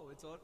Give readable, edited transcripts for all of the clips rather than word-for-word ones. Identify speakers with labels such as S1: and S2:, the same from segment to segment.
S1: No, it's all.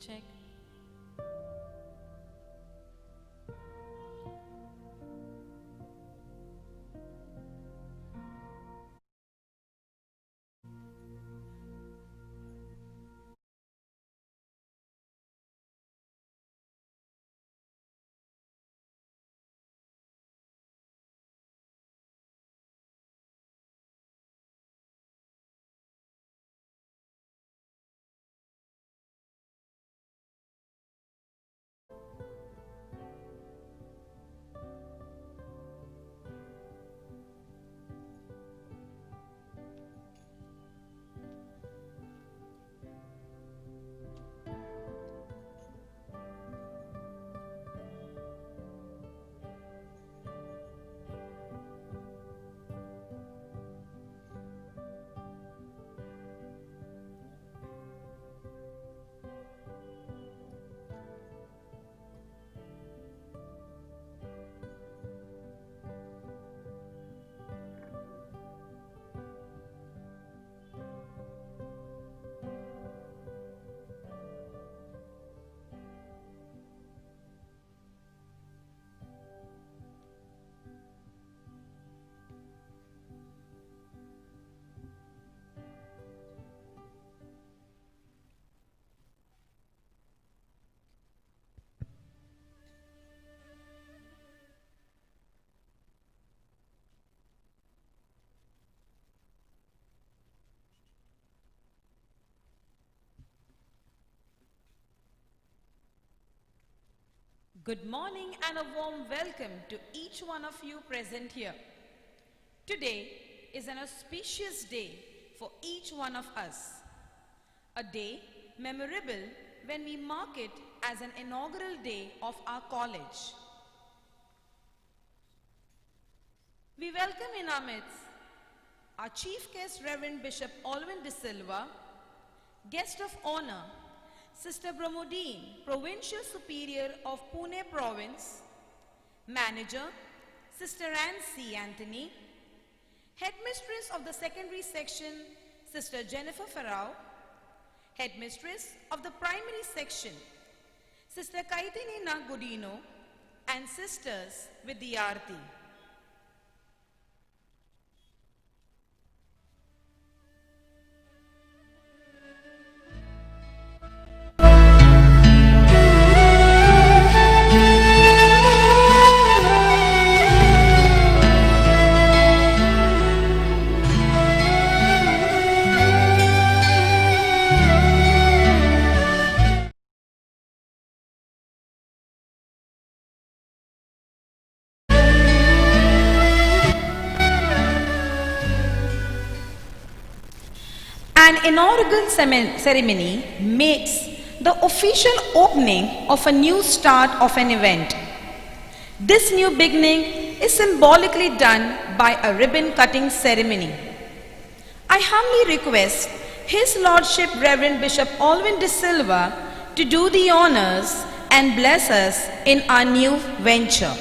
S1: Check. Good morning and a warm welcome to each one of you present here. Today is an auspicious day for each one of us. A day memorable when we mark it as an inaugural day of our college. We welcome in our midst our Chief Guest Reverend Bishop Alvin De Silva, Guest of Honor Sister Bromodine, Provincial Superior of Pune Province, Manager, Sister Anne C. Anthony, Headmistress of the Secondary Section, Sister Jennifer Farao, Headmistress of the Primary Section, Sister Kaitinina Godino, and Sisters with the Aarti. An inaugural ceremony makes the official opening of a new start of an event. This new beginning is symbolically done by a ribbon cutting ceremony. I humbly request His Lordship Reverend Bishop Alvin De Silva to do the honors and bless us in our new venture.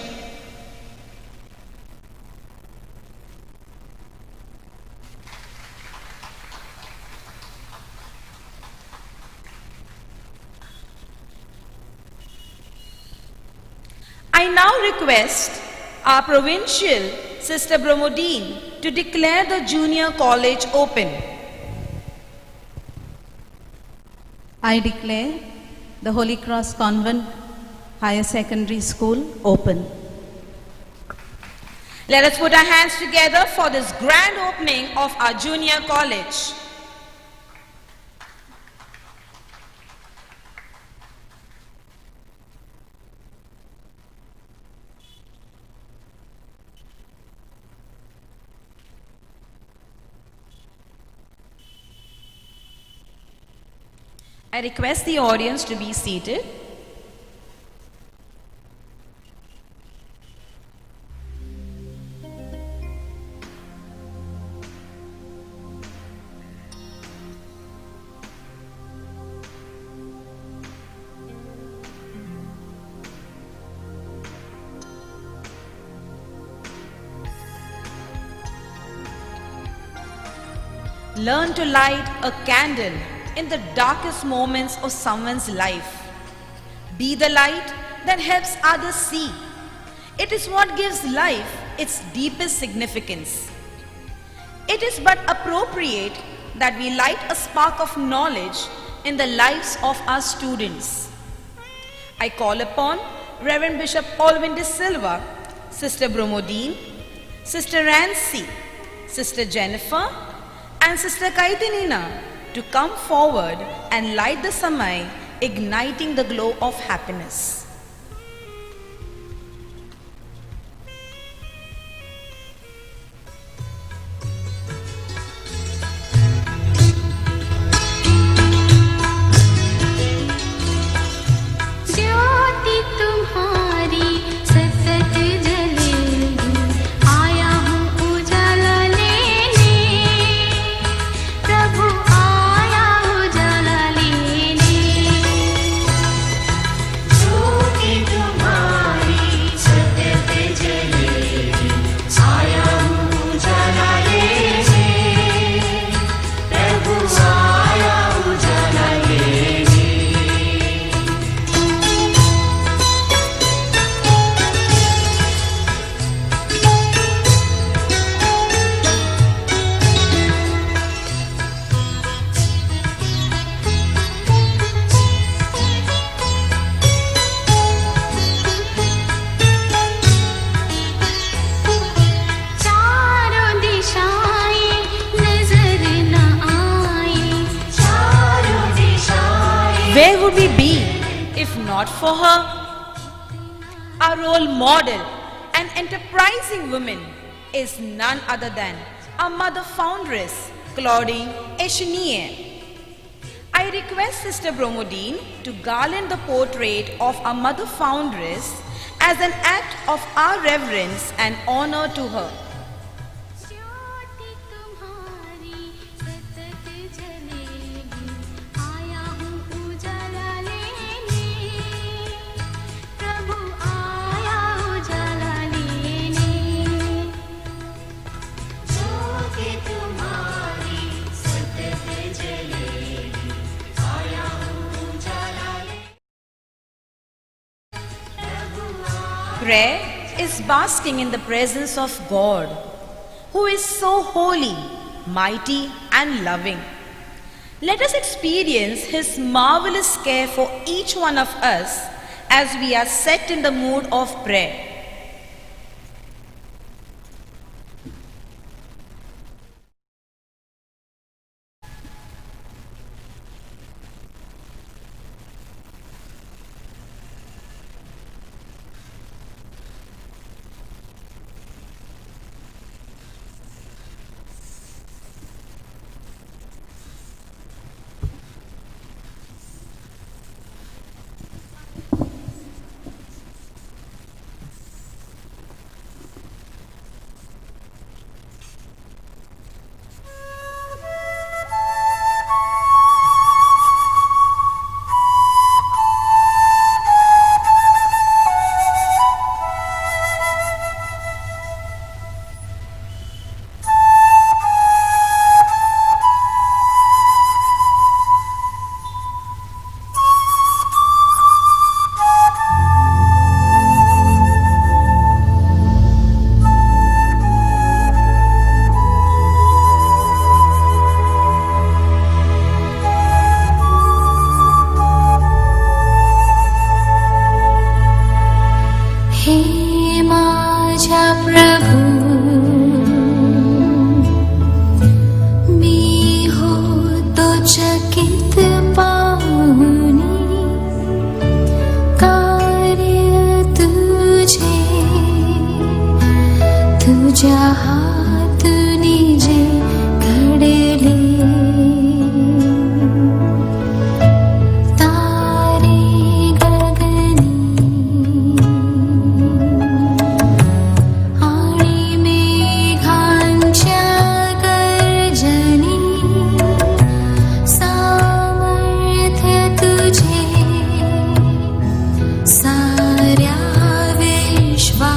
S1: I now request our Provincial Sister Bromodine to declare the Junior College open.
S2: I declare the Holy Cross Convent Higher Secondary School open.
S1: Let us put our hands together for this grand opening of our Junior College. I request the audience to be seated. Learn to light a candle in the darkest moments of someone's life. Be the light that helps others see. It is what gives life its deepest significance. It is but appropriate that we light a spark of knowledge in the lives of our students. I call upon Reverend Bishop Alvin De Silva, Sister Bromodine, Sister Rancy, Sister Jennifer, and Sister Kaitinina to come forward and light the Samai, igniting the glow of happiness. Where would we be if not for her? Our role model and enterprising woman is none other than our mother foundress, Claudine Echenier. I request Sister Bromodine to garland the portrait of our mother foundress as an act of our reverence and honor to her. Prayer is basking in the presence of God, who is so holy, mighty, and loving. Let us experience His marvelous care for each one of us as we are set in the mood of prayer.
S3: साऱ्या विश्वावरती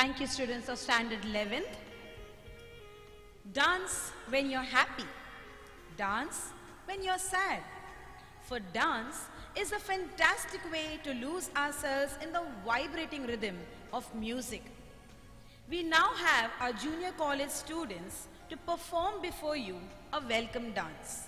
S1: Thank you, students of Standard 11th. Dance when you're happy. Dance when you're sad. For dance is a fantastic way to lose ourselves in the vibrating rhythm of music. We now have our junior college students to perform before you a welcome dance.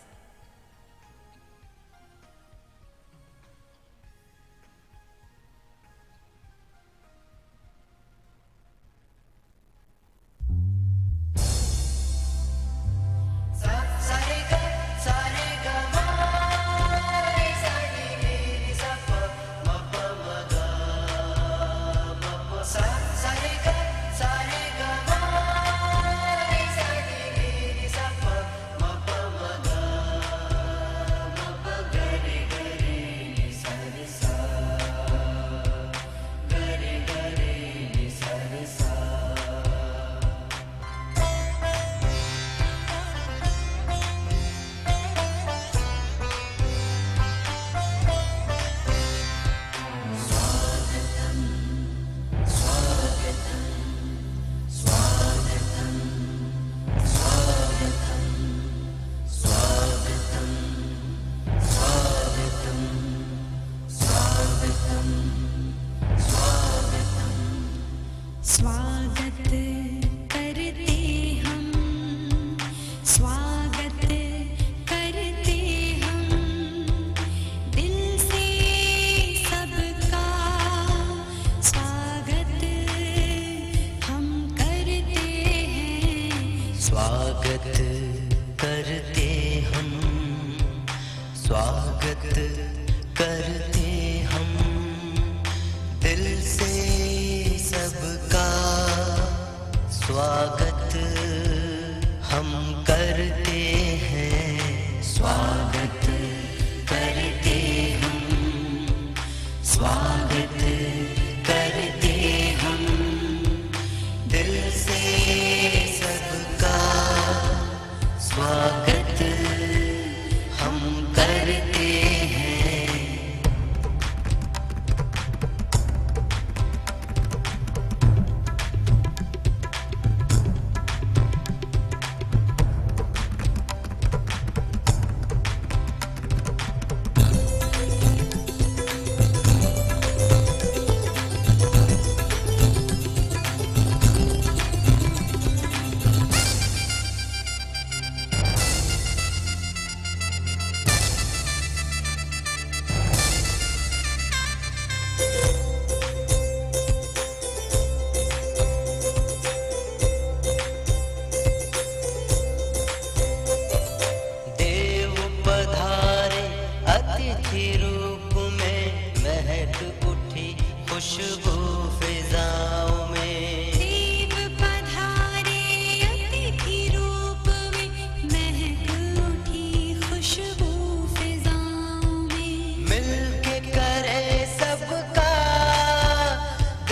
S3: अतिथि रूप में महक उठी खुशबू फिजाओं में।
S4: देव पधारे अतिथि रूप में महक उठी खुशबू फिजाओं में।
S3: मिलके करे सबका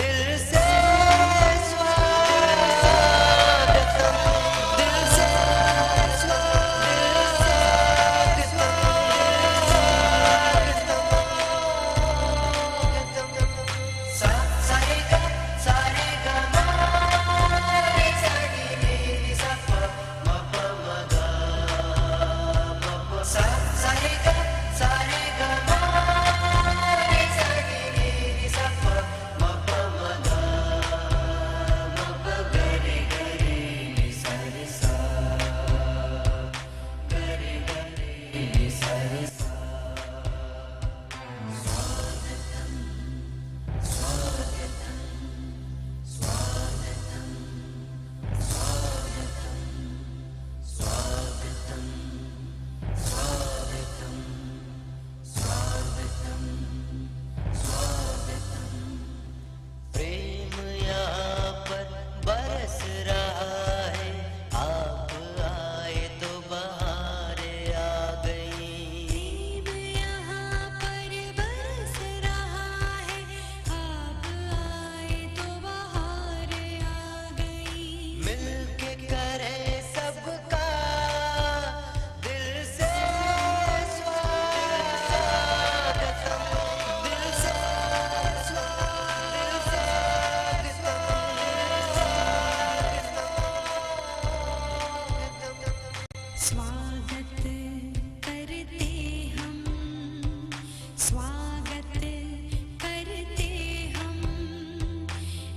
S3: दिल से स्वागतम, दिल से प्रेम यहाँ पर बरस रहा है, आप आए तो बहारें आ गई।
S4: प्रेम यहाँ पर बरस रहा है, आप आए तो बहार आ गई।
S3: मिलके करे सबका दिल से स्वागतम, दिल से
S4: स्वागत करते हम, स्वागत करते हम,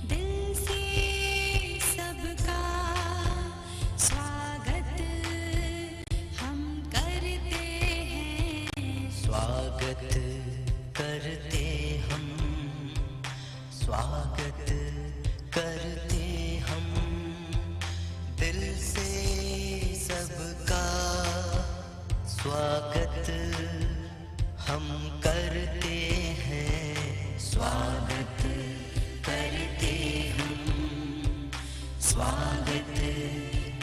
S4: दिल से सबका स्वागत हम करते हैं।
S3: स्वागत करते हम, स्वागत करते हम, दिल से सबका स्वागत हम करते हैं। स्वागत करते हम, स्वागत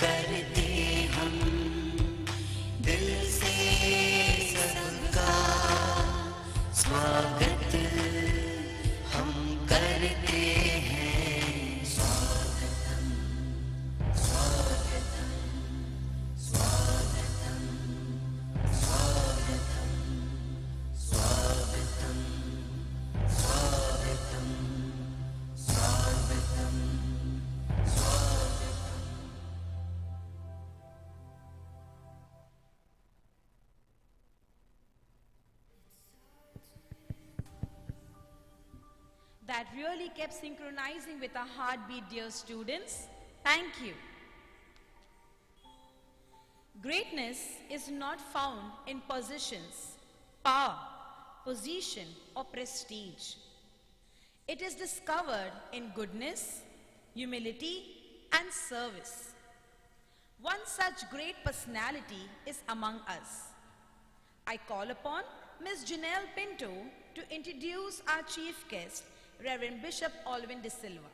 S3: करते हम, दिल से सबका स्वागत हम करते हैं। स्वागतम, स्वागतम, स्वागतम, स्वागतम, स्वागतम, स्वागतम, स्वागतम, स्वागतम।
S1: That really kept synchronizing with our heartbeat, dear students. Thank you. Greatness is not found in positions, power, position, or prestige. It is discovered in goodness, humility, and service. One such great personality is among us. I call upon Ms. Janelle Pinto to introduce our chief guest, Reverend Bishop Alvin De Silva.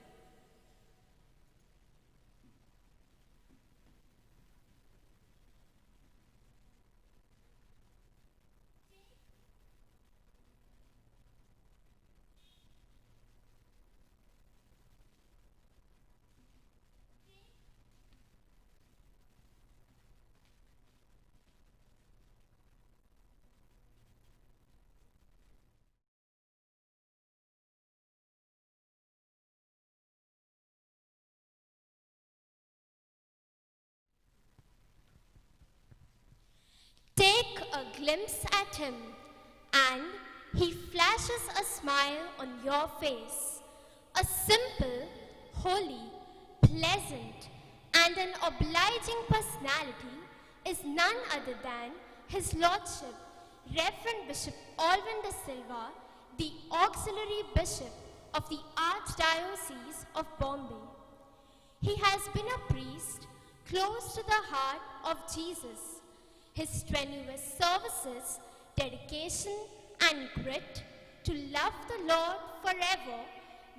S5: Take a glimpse at him, and he flashes a smile on your face. A simple, holy, pleasant, and an obliging personality is none other than His Lordship, Reverend Bishop Alvin De Silva, the Auxiliary Bishop of the Archdiocese of Bombay. He has been a priest close to the heart of Jesus. His strenuous services, dedication, and grit to love the Lord forever,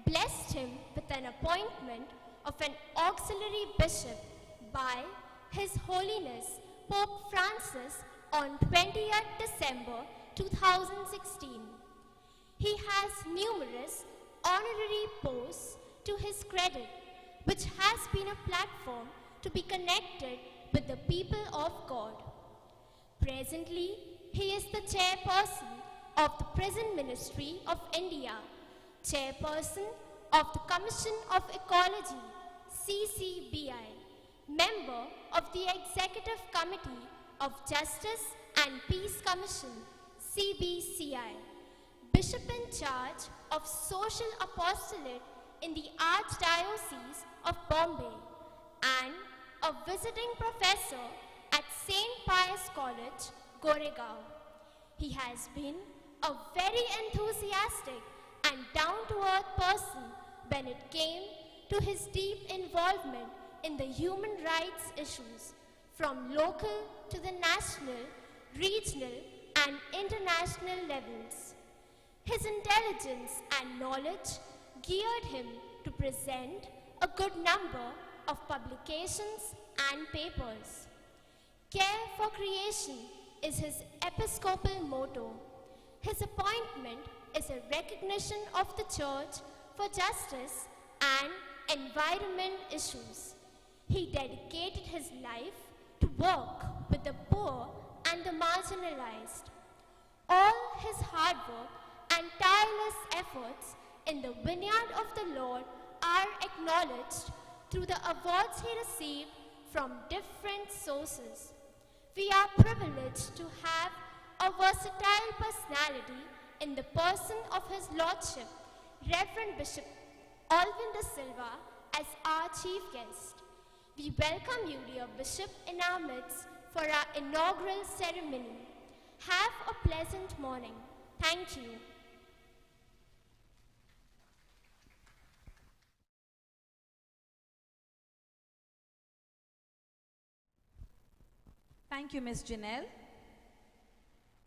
S5: blessed him with an appointment of an auxiliary bishop by His Holiness Pope Francis on 20th December 2016. He has numerous honorary posts to his credit, which has been a platform to be connected with the people of God. Presently, he is the chairperson of the Prison Ministry of India, chairperson of the Commission of Ecology, CCBI, member of the Executive Committee of Justice and Peace Commission, CBCI, bishop in charge of Social Apostolate in the Archdiocese of Bombay, and a visiting professor at St. Pius College, Goregaon. He has been a very enthusiastic and down-to-earth person when it came to his deep involvement in the human rights issues, from local to the national, regional, and international levels. His intelligence and knowledge geared him to present a good number of publications and papers. Care for creation is his episcopal motto. His appointment is a recognition of the Church for justice and environment issues. He dedicated his life to work with the poor and the marginalized. All his hard work and tireless efforts in the vineyard of the Lord are acknowledged through the awards he received from different sources. We are privileged to have a versatile personality in the person of His Lordship, Reverend Bishop Alvin de Silva, as our chief guest. We welcome you, dear Bishop, in our midst for our inaugural ceremony. Have a pleasant morning. Thank you.
S1: Thank you, Ms. Janelle.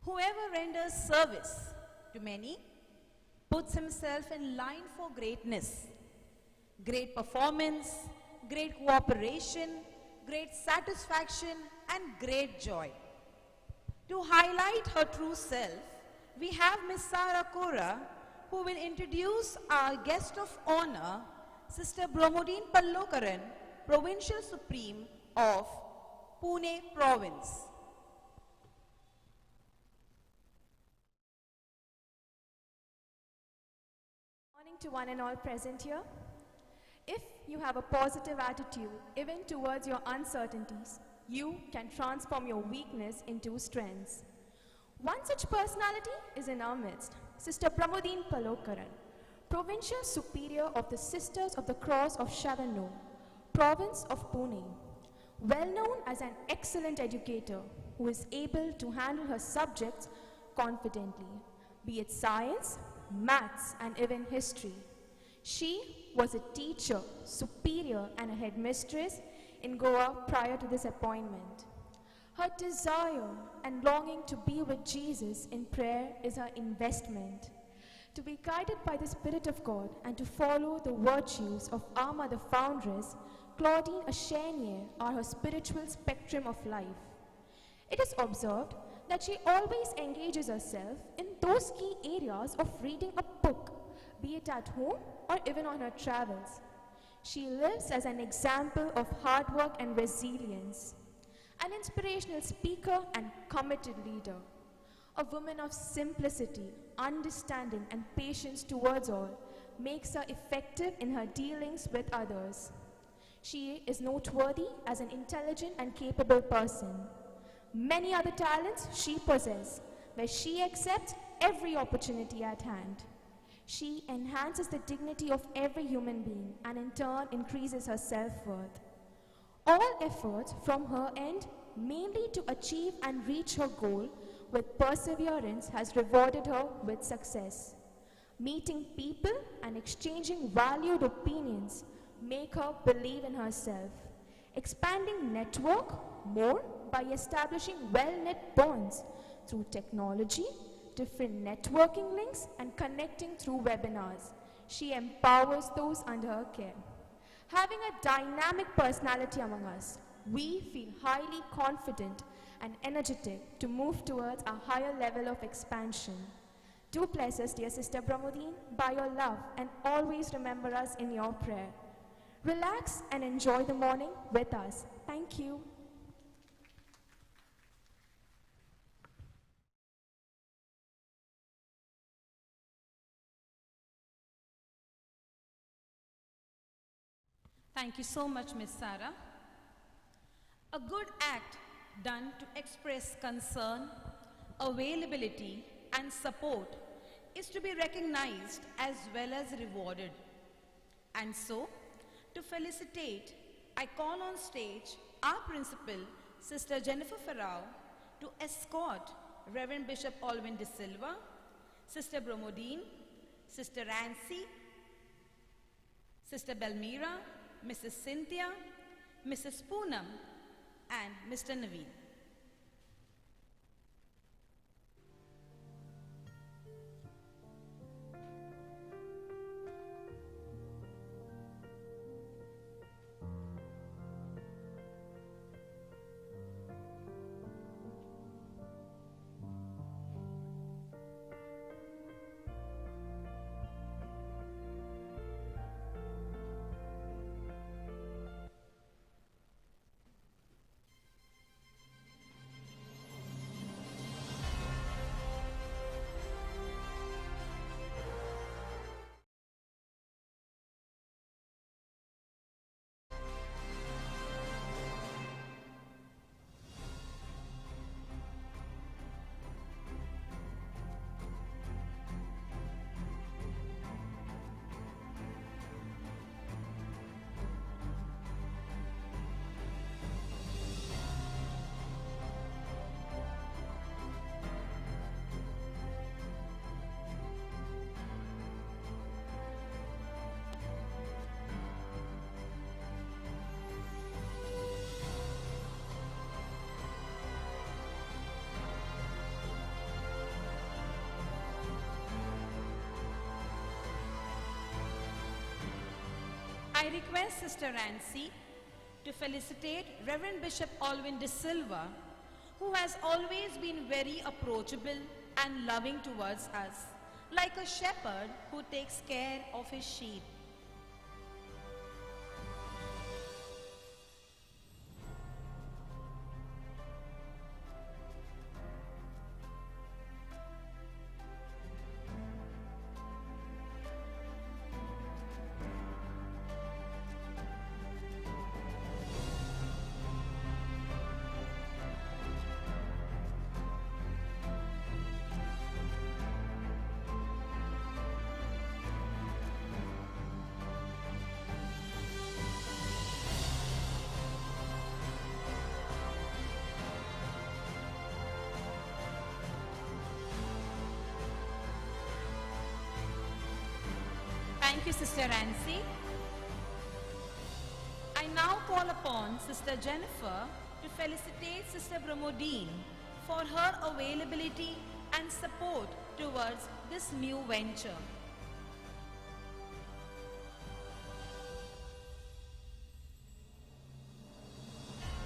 S1: Whoever renders service to many puts himself in line for greatness. Great performance, great cooperation, great satisfaction, and great joy. To highlight her true self, we have Ms. Sara Kora, who will introduce our guest of honor, Sister Bromodine Pallokaran, Provincial Supreme of Pune Province.
S6: Morning to one and all present here. If you have a positive attitude even towards your uncertainties, you can transform your weakness into strengths. One such personality is in our midst, Sister Pramodine Palokaran, Provincial Superior of the Sisters of the Cross of Shavano, Province of Pune. Well known as an excellent educator who is able to handle her subjects confidently, be it science, maths, and even history. She was a teacher, superior, and a headmistress in Goa prior to this appointment. Her desire and longing to be with Jesus in prayer is her investment. To be guided by the Spirit of God and to follow the virtues of our Mother Foundress, Claudine Achenier, are her spiritual spectrum of life. It is observed that she always engages herself in those key areas of reading a book, be it at home or even on her travels. She lives as an example of hard work and resilience, an inspirational speaker and committed leader, a woman of simplicity, understanding, and patience towards all, makes her effective in her dealings with others. She is noteworthy as an intelligent and capable person. Many other talents she possesses, where she accepts every opportunity at hand. She enhances the dignity of every human being and in turn increases her self-worth. All efforts from her end, mainly to achieve and reach her goal with perseverance, has rewarded her with success. Meeting people and exchanging valued opinions make her believe in herself. Expanding network more by establishing well-knit bonds through technology, different networking links and connecting through webinars. She empowers those under her care. Having a dynamic personality among us, we feel highly confident and energetic to move towards a higher level of expansion. Do bless us, dear Sister Brahmudeen, by your love and always remember us in your prayer. Relax and enjoy the morning with us. Thank you.
S1: Thank you so much, Miss Sarah. A good act done to express concern, availability, and support is to be recognized as well as rewarded. And so, to felicitate, I call on stage our principal, Sister Jennifer Farrao, to escort Reverend Bishop Alvin De Silva, Sister Bromodine, Sister Rancy, Sister Belmira, Mrs. Cynthia, Mrs. Poonam, and Mr. Naveen. I request Sister Rancy to felicitate Reverend Bishop Alvin De Silva, who has always been very approachable and loving towards us, like a shepherd who takes care of his sheep. Thank you, Sister Rancy. I now call upon Sister Jennifer to felicitate Sister Bromodine for her availability and support towards this new venture.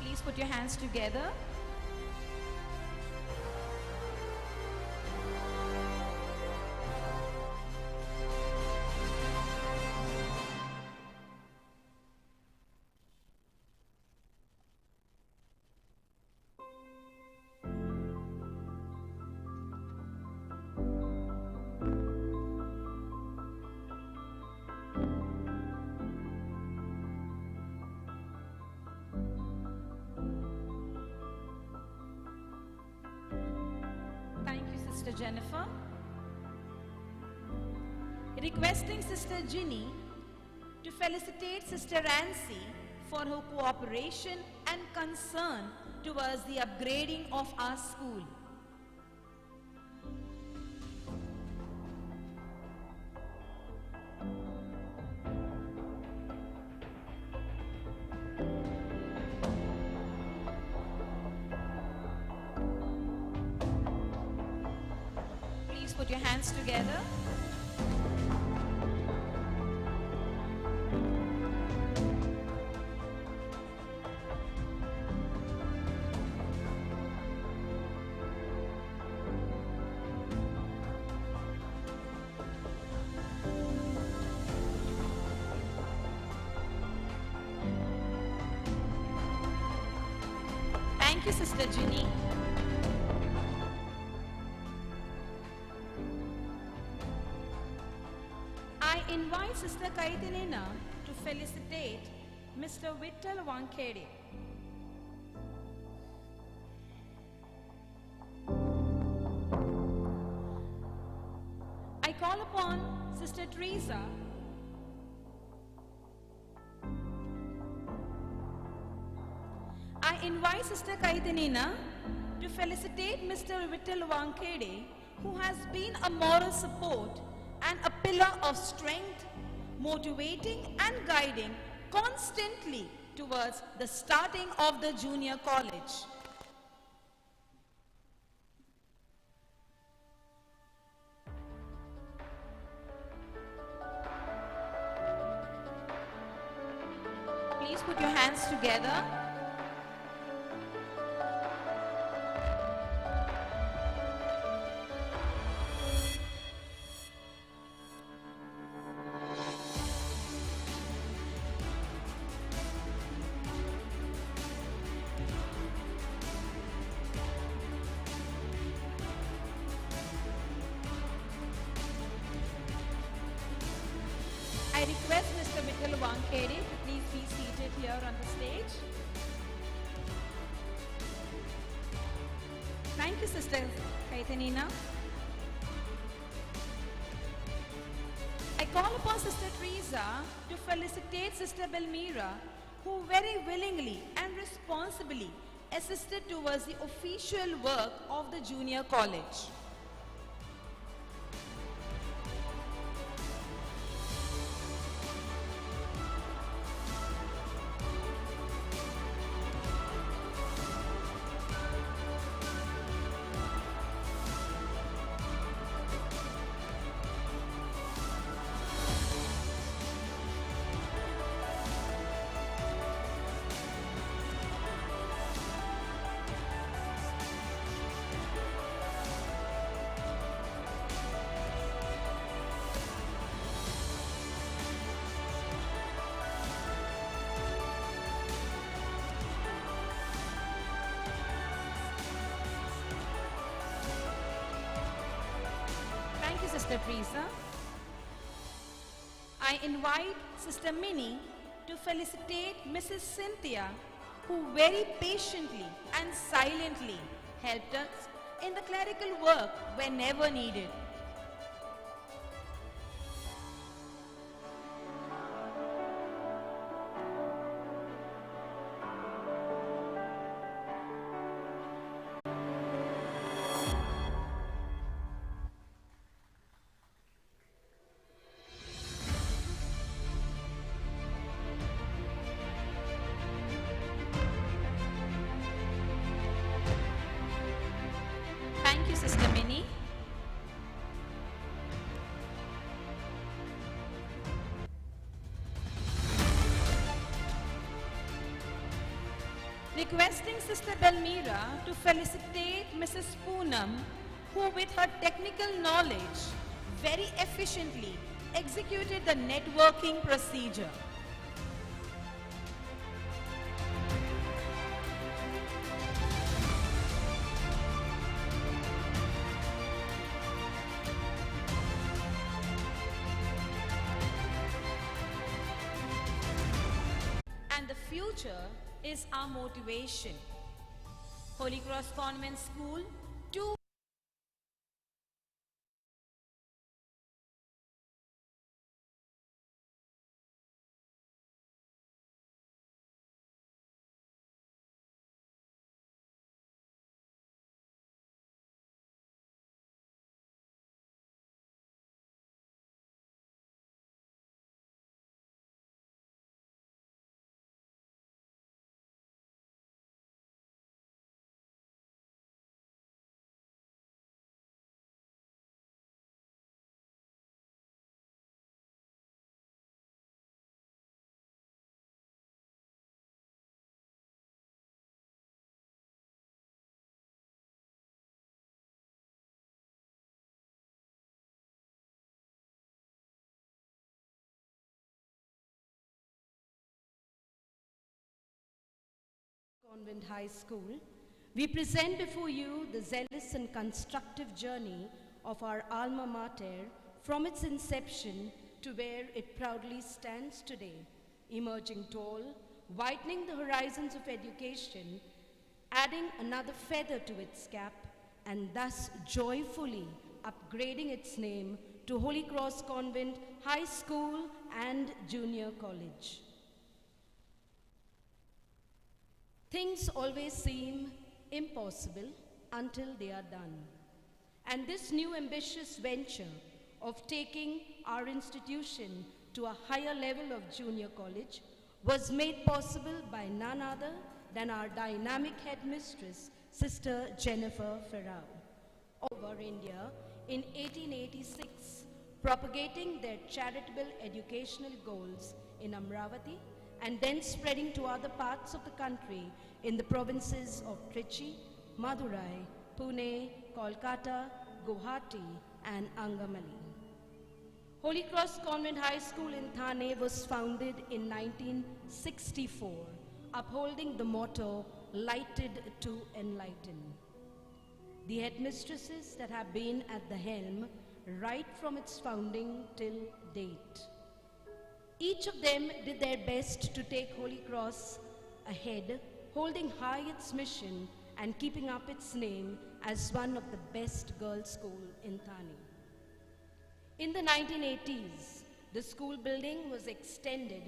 S1: Please put your hands together. Sister Jennifer. Requesting Sister Ginny to felicitate Sister Rancy for her cooperation and concern towards the upgrading of our school. put your hands together. Thank you, Sister Ginny. I invite Sister Kaitanina to felicitate Mr. Vittal Wankede. I call upon Sister Teresa I invite Sister Kaitanina to felicitate Mr. Vittal Wankede, who has been a moral support and a pillar of strength, motivating and guiding constantly towards the starting of the junior college. Please put your hands together. I request Mr. Vittal Wankede to please be seated here on the stage. Thank you, Sister Kaitanina. I call upon Sister Teresa to felicitate Sister Belmira, who very willingly and responsibly assisted towards the official work of the junior college. Thank you, Sister Teresa. I invite Sister Minnie to felicitate Mrs. Cynthia, who very patiently and silently helped us in the clerical work whenever needed. Thank you, Sister Minnie. Requesting Sister Belmira to felicitate Mrs. Poonam, who with her technical knowledge very efficiently executed the networking procedure. And the future is our motivation. Holy Cross Convent School, 2
S7: Convent High School, we present before you the zealous and constructive journey of our alma mater from its inception to where it proudly stands today, emerging tall, widening the horizons of education, adding another feather to its cap, and thus joyfully upgrading its name to Holy Cross Convent High School and Junior College. Things always seem impossible until they are done. And this new ambitious venture of taking our institution to a higher level of junior college was made possible by none other than our dynamic headmistress, Sister Jennifer Ferrao, over India in 1886, propagating their charitable educational goals in Amravati and then spreading to other parts of the country in the provinces of Trichy, Madurai, Pune, Kolkata, Guwahati, and Angamali. Holy Cross Convent High School in THANE was founded in 1964, upholding the motto, "Lighted to Enlighten." The headmistresses that have been at the helm right from its founding till date. Each of them did their best to take Holy Cross ahead, holding high its mission and keeping up its name as one of the best girls' schools in THANE. In the 1980s, the school building was extended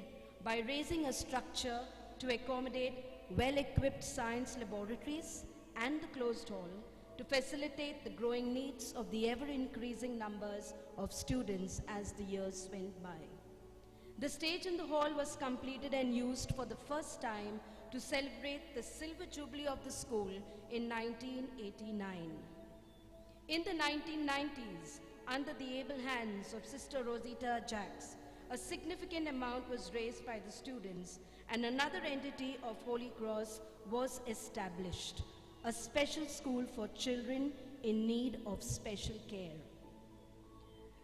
S7: by raising a structure to accommodate well-equipped science laboratories and the closed hall to facilitate the growing needs of the ever-increasing numbers of students as the years went by. The stage in the hall was completed and used for the first time to celebrate the Silver Jubilee of the school in 1989. In the 1990s, under the able hands of Sister Rosita Jacks, a significant amount was raised by the students and another entity of Holy Cross was established, a special school for children in need of special care.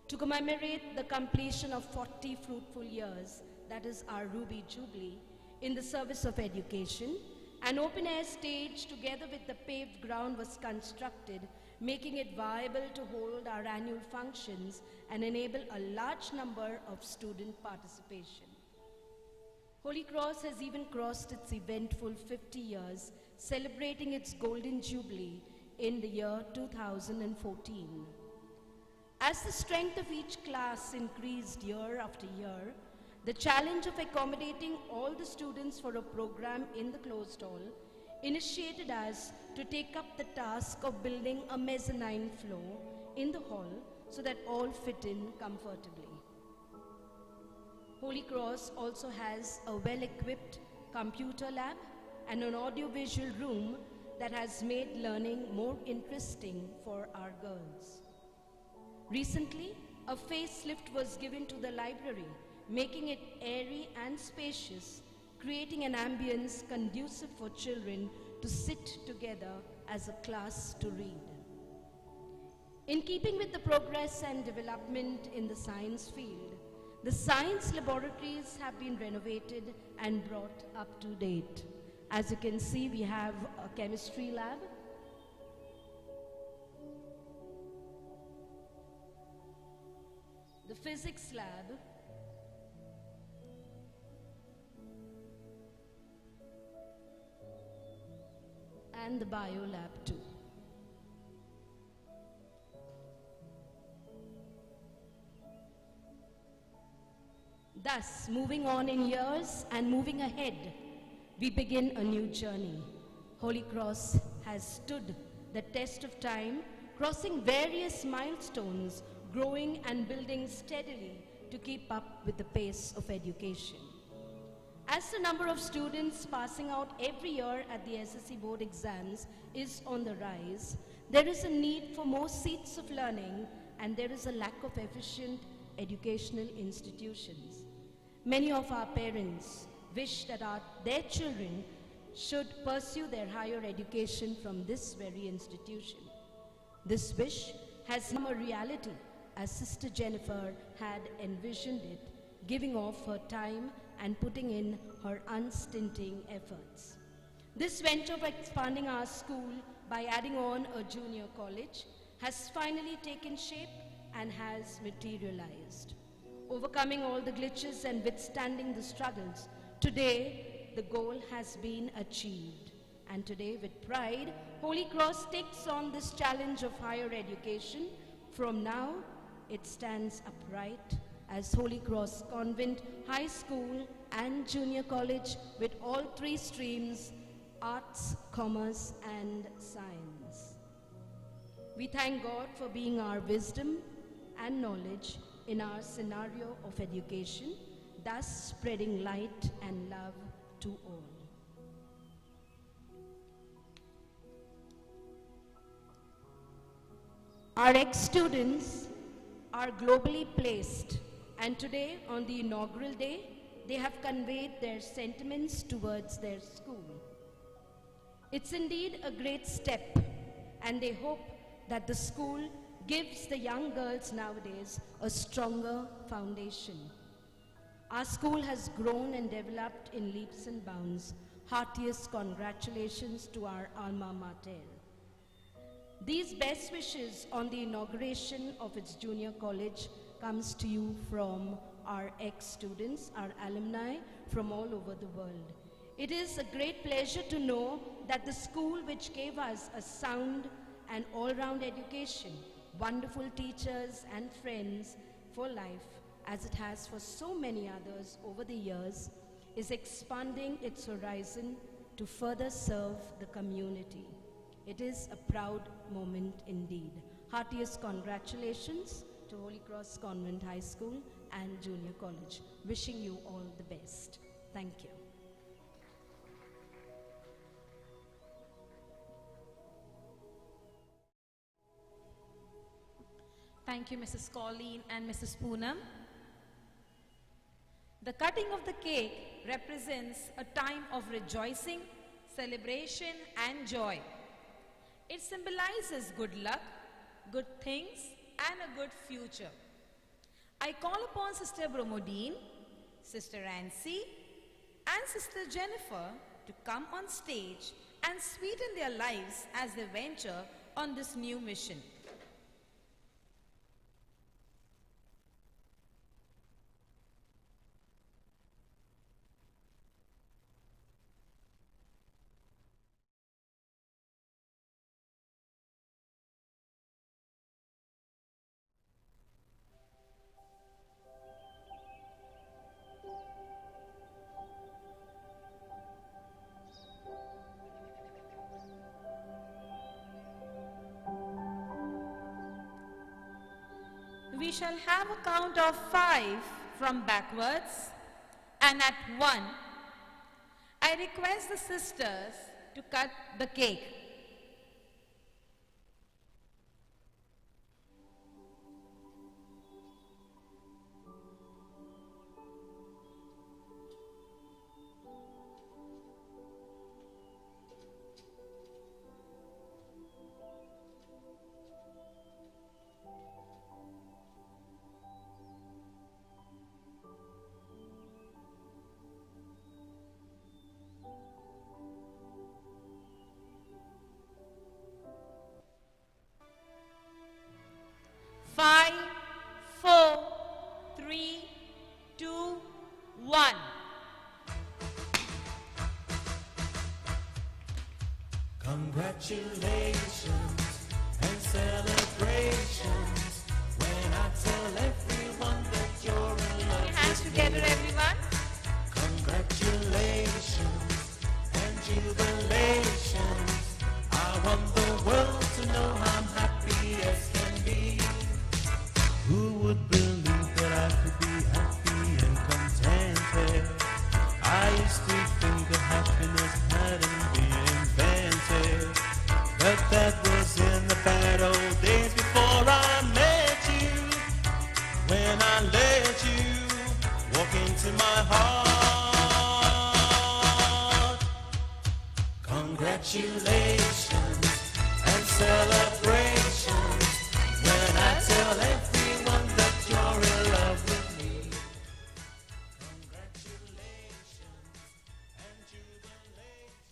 S7: To commemorate the completion of 40 fruitful years, that is our Ruby Jubilee, in the service of education, an open-air stage together with the paved ground was constructed, making it viable to hold our annual functions and enable a large number of student participation. Holy Cross has even crossed its eventful 50 years, celebrating its Golden Jubilee in the year 2014. As the strength of each class increased year after year, the challenge of accommodating all the students for a program in the closed hall initiated us to take up the task of building a mezzanine floor in the hall so that all fit in comfortably. Holy Cross also has a well-equipped computer lab and an audiovisual room that has made learning more interesting for our girls. Recently, a facelift was given to the library, making it airy and spacious, creating an ambience conducive for children to sit together as a class to read. In keeping with the progress and development in the science field, the science laboratories have been renovated and brought up to date. As you can see, we have a chemistry lab, the physics lab, and the bio lab too. Thus, moving on in years and moving ahead, we begin a new journey. Holy Cross has stood the test of time, crossing various milestones, growing and building steadily to keep up with the pace of education. As the number of students passing out every year at the SSC board exams is on the rise, there is a need for more seats of learning and there is a lack of efficient educational institutions. Many of our parents wish that their children should pursue their higher education from this very institution. This wish has become a reality as Sister Jennifer had envisioned it, giving off her time and putting in her unstinting efforts. This venture of expanding our school by adding on a junior college has finally taken shape and has materialized. Overcoming all the glitches and withstanding the struggles, today the goal has been achieved. And today, with pride, Holy Cross takes on this challenge of higher education. From now, it stands upright as Holy Cross Convent High School and Junior College with all three streams, arts, commerce, and science. We thank God for being our wisdom and knowledge in our scenario of education, thus spreading light and love to all. Our ex-students are globally placed, and today, on the inaugural day, they have conveyed their sentiments towards their school. It's indeed a great step, and they hope that the school gives the young girls nowadays a stronger foundation. Our school has grown and developed in leaps and bounds. Heartiest congratulations to our alma mater. These best wishes on the inauguration of its junior college comes to you from our ex-students, our alumni from all over the world. It is a great pleasure to know that the school which gave us a sound and all-round education, wonderful teachers and friends for life, as it has for so many others over the years, is expanding its horizon to further serve the community. It is a proud moment indeed. Heartiest congratulations to Holy Cross Convent High School and Junior College. Wishing you all the best. Thank you.
S1: Thank you, Mrs. Colleen and Mrs. Poonam. The cutting of the cake represents a time of rejoicing, celebration, and joy. It symbolizes good luck, good things, and a good future. I call upon Sister Bromodine, Sister Nancy, and Sister Jennifer to come on stage and sweeten their lives as they venture on this new mission. We shall have a count of 5 from backwards, and at 1, I request the sisters to cut the cake. Five, 4, 3, 2, 1.
S3: Congratulations and celebrations when I tell everyone that you're in love.
S1: Hands together, everyone.
S3: Congratulations and jubilations. I want the world to know I'm happy as can be. Who would believe that I could be happy and contented? I used to think that happiness hadn't been invented, but that was in the bad old days before I met you. When I let you walk into my heart. Congratulations and celebrations when I tell everyone that you're in love with me. Congratulations and jubilations.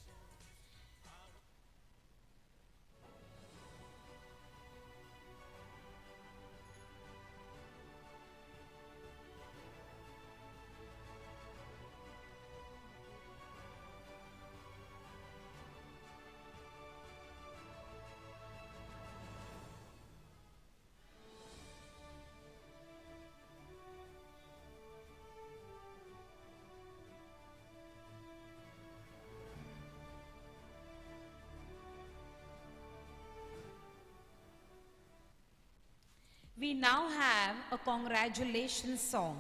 S1: We now have a congratulations song.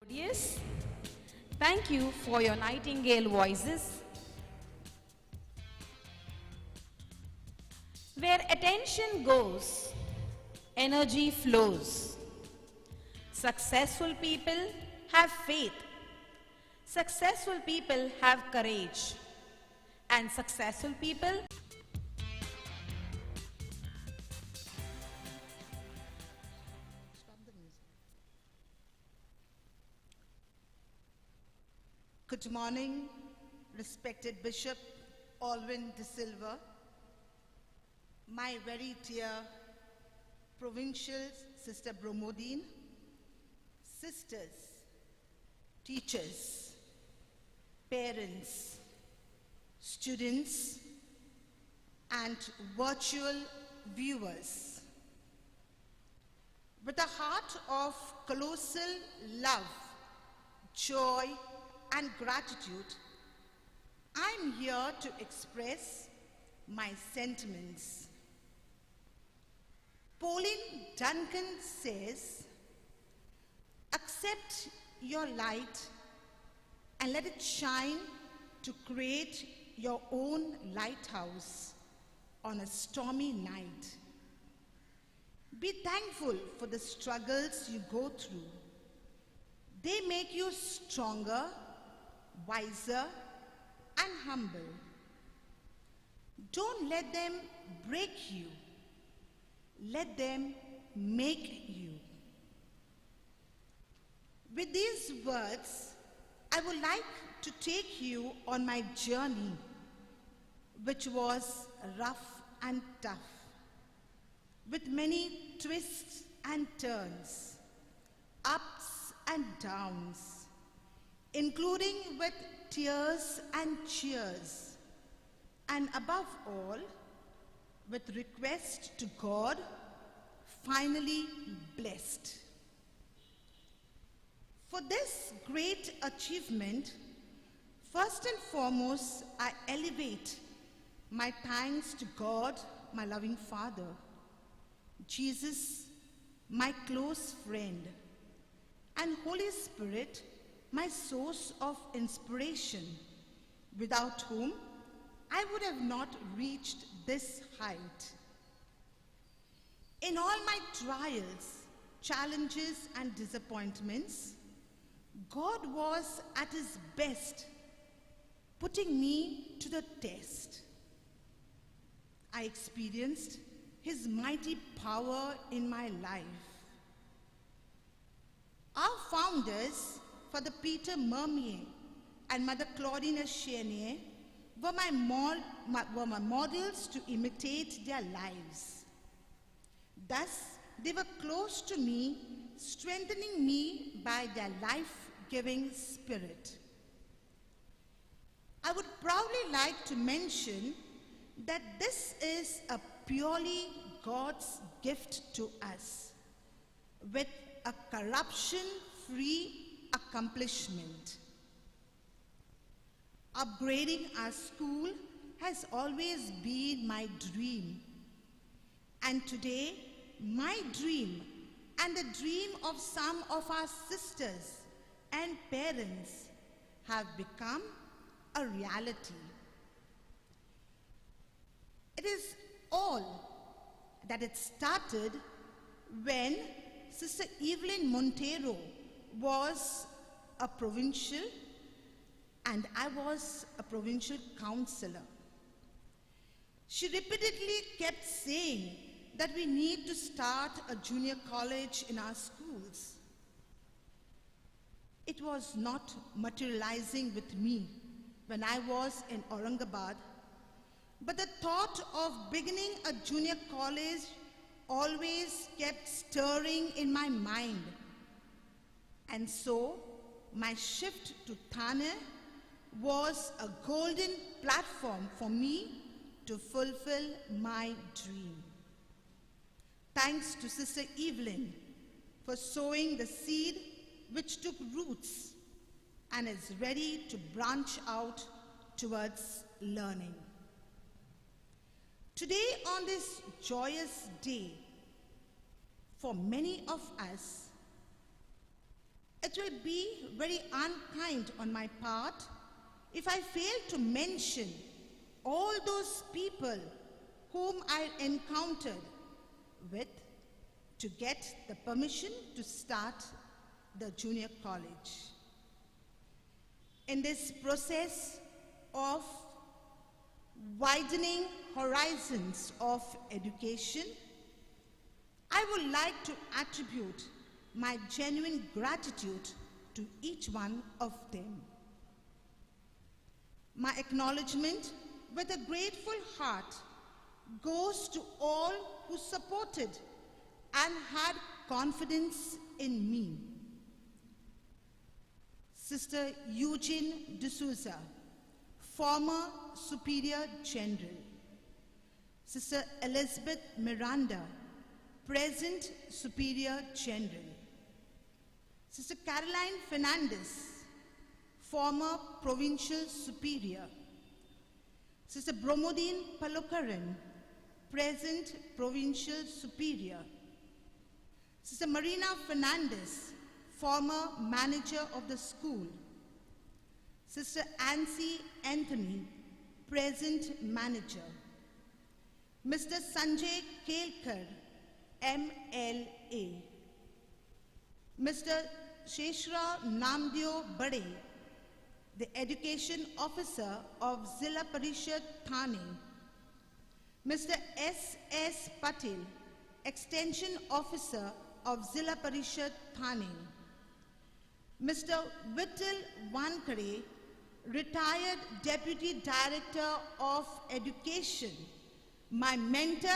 S1: Yes, thank you for your nightingale voices. Where attention goes, energy flows. Successful people have faith. Successful people have courage. And successful people
S8: Good morning, respected Bishop Alwyn De Silva, my very dear provincial Sister Bromodine, sisters, teachers, parents, students, and virtual viewers. With a heart of colossal love, joy, and gratitude, I'm here to express my sentiments. Pauline Duncan says, accept your light and let it shine to create your own lighthouse on a stormy night. Be thankful for the struggles you go through. They make you stronger, wiser, and humble. Don't let them break you. Let them make you. With these words, I would like to take you on my journey, which was rough and tough, with many twists and turns, ups and downs, including with tears and cheers, and above all, with request to God, finally blessed. For this great achievement, first and foremost, I elevate my thanks to God, my loving Father, Jesus, my close friend, and Holy Spirit, my source of inspiration, without whom I would have not reached this height. In all my trials, challenges, and disappointments, God was at his best, putting me to the test. I experienced his mighty power in my life. Our founders, Father Peter Mermier and Mother Claudine Chenier, were my models to imitate their lives. Thus, they were close to me, strengthening me by their life-giving spirit. I would proudly like to mention that this is a purely God's gift to us, with a corruption-free accomplishment. Upgrading our school has always been my dream. And today, my dream and the dream of some of our sisters and parents have become a reality. It is all that it started when Sister Evelyn Montero was a provincial and I was a provincial councillor. She repeatedly kept saying that we need to start a junior college in our schools. It was not materializing with me when I was in Aurangabad, but the thought of beginning a junior college always kept stirring in my mind. And so, my shift to THANE was a golden platform for me to fulfill my dream. Thanks to Sister Evelyn for sowing the seed which took roots and is ready to branch out towards learning. Today, on this joyous day, for many of us, it will be very unkind on my part if I fail to mention all those people whom I encountered with to get the permission to start the junior college. In this process of widening horizons of education, I would like to attribute my genuine gratitude to each one of them. My acknowledgement with a grateful heart goes to all who supported and had confidence in me. Sister Eugene D'Souza, former Superior General. Sister Elizabeth Miranda, present Superior General. Sister Caroline Fernandez, former Provincial Superior. Sister Bromodine Palokaran, present Provincial Superior. Sister Marina Fernandez, former Manager of the school. Sister Ansi Anthony, present Manager. Mr. Sanjay Kelkar, MLA. Mr. Sheshra Namdeo Bade, the Education Officer of Zilla Parishad Thane. Mr. S.S. Patil, Extension Officer of Zilla Parishad Thane. Mr. Vittal Wankare, retired Deputy Director of Education, my mentor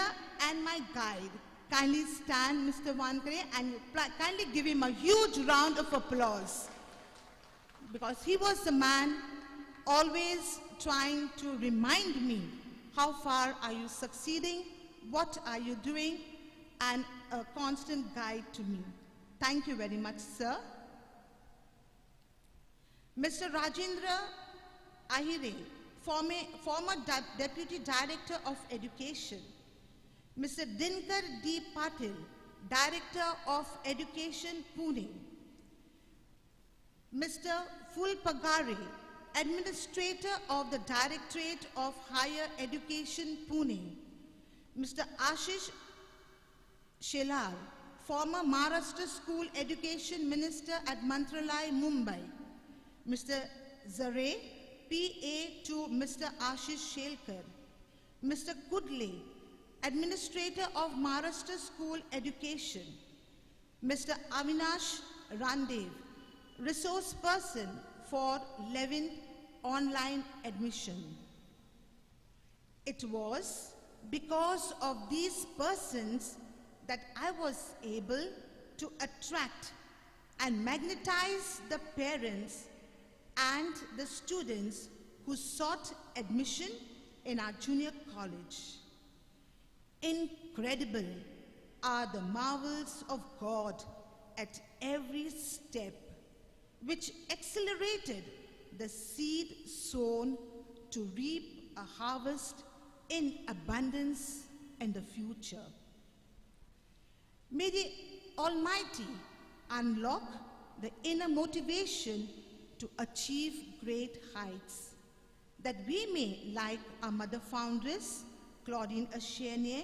S8: and my guide. Kindly stand, Mr. Wankare, and kindly give him a huge round of applause, because he was the man always trying to remind me how far are you succeeding, what are you doing, and a constant guide to me. Thank you very much, sir. Mr. Rajendra Ahire, former Deputy Director of Education. Mr. Dinkar D. Patil, Director of Education, Pune. Mr. Fulpagare, Administrator of the Directorate of Higher Education, Pune. Mr. Ashish Shelar, former Maharashtra School Education Minister at Mantralaya, Mumbai. Mr. Zare, PA to Mr. Ashish Shelkar. Mr. Kudle, Administrator of Maharashtra School Education. Mr. Avinash Randev, Resource Person for 11th online admission. It was because of these persons that I was able to attract and magnetize the parents and the students who sought admission in our junior college. Incredible are the marvels of God at every step, which accelerated the seed sown to reap a harvest in abundance in the future. May the Almighty unlock the inner motivation to achieve great heights, that we may, like our mother foundress, Claudine Achenier,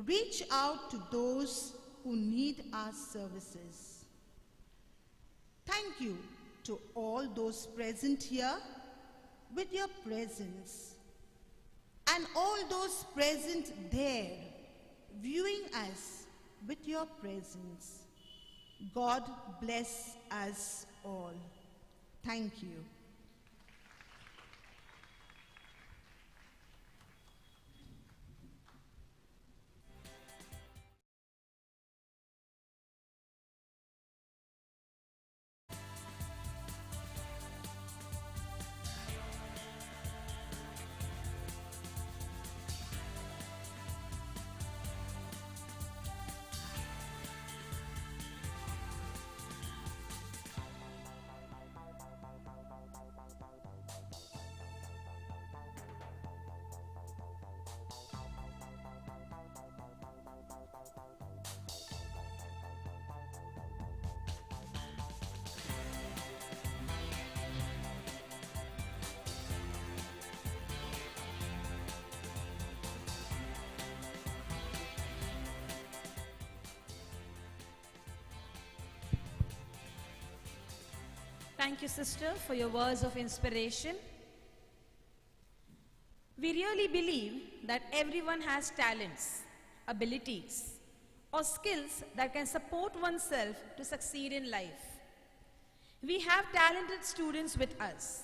S8: reach out to those who need our services. Thank you to all those present here with your presence, and all those present there viewing us with your presence. God bless us all. Thank you.
S1: Thank you, sister, for your words of inspiration. We really believe that everyone has talents, abilities, or skills that can support oneself to succeed in life. We have talented students with us.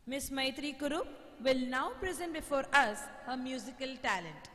S1: Miss Maitri Kurup will now present before us her musical talent.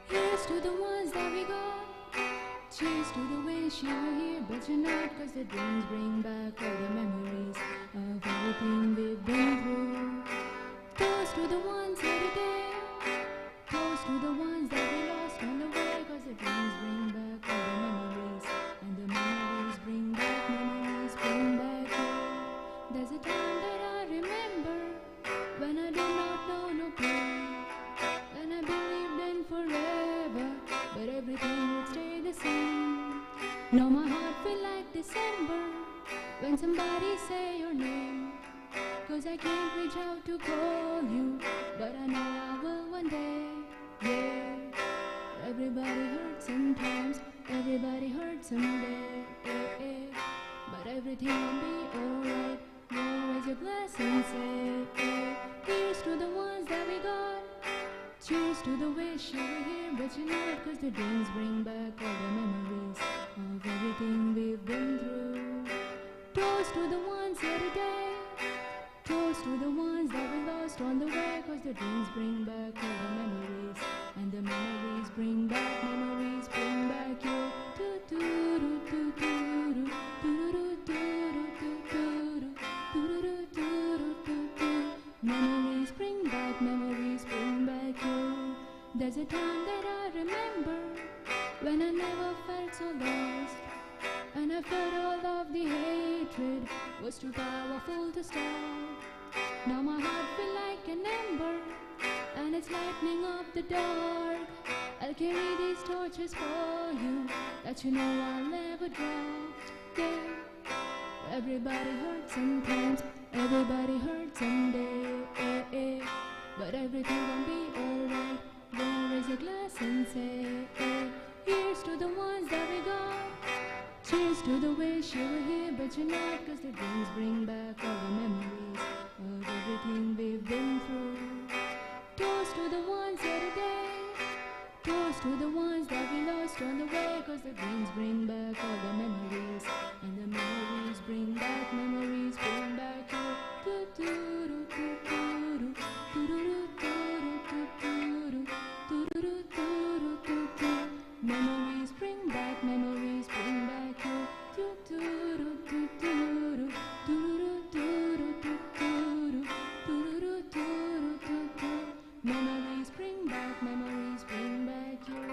S4: Here's to the ones that we got. Cheers to the wish you were here, but you're not. Cause the dreams bring back all the memories of everything we've been through. Toast to the ones here today. Toast to the ones that we lost on the way. Cause the dreams bring back all the memories. And the memories bring back you. There's a time that I remember when I did not know no pain. And I believed in forever, but everything would stay the same. Now my heart feel like December when somebody say your name. Cause I can't reach out to call you, but I know I will one day. Yeah, everybody hurts sometimes, everybody hurts someday. But everything will be alright. Now raise your glass and say, here's to the ones that we got. Cheers to the wish you were here, but you're not. Cause the dreams bring back all the memories of everything we've been through. Toast to the ones here today. Toast to the ones that we lost on the way. Cause the dreams bring back all the memories. And the memories bring back you. hatred was too powerful to stop. Now my heart feel like an ember, and it's lightening up the dark. I'll carry these torches for you, that you know I'll never drop. Yeah. Everybody hurts sometimes, everybody hurts someday. But everything gon' be alright. Gonna raise a glass and say, here's to the ones that we got. Cheers to the wish you were here, but you're not. Cause the dreams bring back all the memories of everything we've been through. Toast to the ones here today. Toast to the ones that we lost on the way. Cause the dreams bring back all the memories, and the memories bring back, memories bring back you. Memories bring back, memories bring back you. Memories bring back, memories bring back you.